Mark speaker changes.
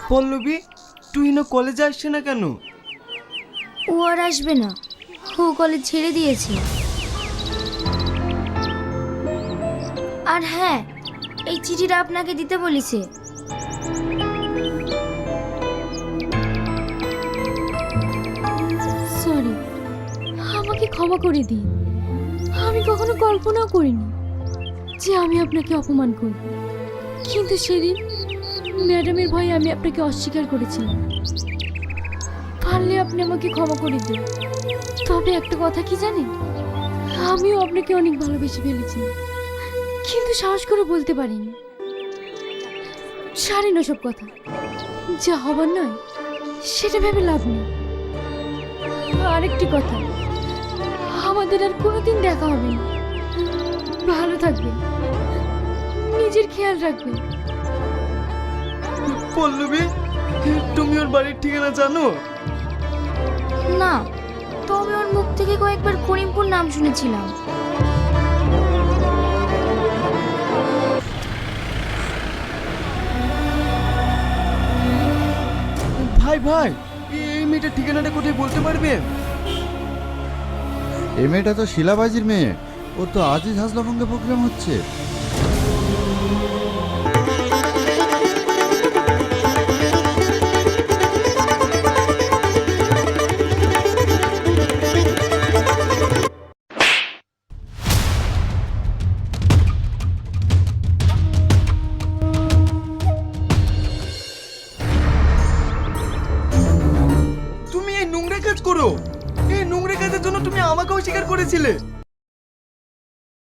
Speaker 1: পল্লবী, তুই না কলেজে আসছে না কেন?
Speaker 2: ও আর আসবে না, ও কলেজ ছেড়ে দিয়েছে। আর হ্যাঁ, এই চিঠিটা আপনাকে দিতে বলেছে।
Speaker 3: সরি, আমাকে ক্ষমা করে দিন। আমি কখনো কল্পনাও করিনি যে আমি আপনাকে অপমান করব, কিন্তু সেদিন ম্যাডামের ভয়ে আমি আপনাকে অস্বীকার করেছিলাম। পারলে আপনি আমাকে ক্ষমা করে দিন। তবে একটা কথা কি জানেন, আমিও আপনাকে অনেক ভালোবেসে ফেলেছি, কিন্তু সাহস করে বলতে পারিনি। ছাড়েন ওসব কথা, যা হবার নয় সেটা ভেবে লাভ নেই। আরেকটি কথা, আমাদের আর কোনোদিন দেখা হবে না। ভালো থাকবেন, নিজের খেয়াল রাখবেন।
Speaker 1: পল্লবী, তুমি ওর বাড়ির ঠিকানা জানো?
Speaker 2: না, তবে ওর মুখ থেকে কয়েকবার করিমপুর নাম শুনেছিলাম।
Speaker 1: ভাই ভাই, এই মেয়েটার ঠিকানাটা কোথায় বলতে পারবেন?
Speaker 4: এই মেয়েটা তো শিলাবাজির মেয়ে, ও তো আজই হাসলাভঙ্গে প্রোগ্রাম হচ্ছে।
Speaker 1: তুমি এই নোংরা কাজ করো? এই নোংরা কাজের জন্য তুমি আমাকে অস্বীকার করেছিলে।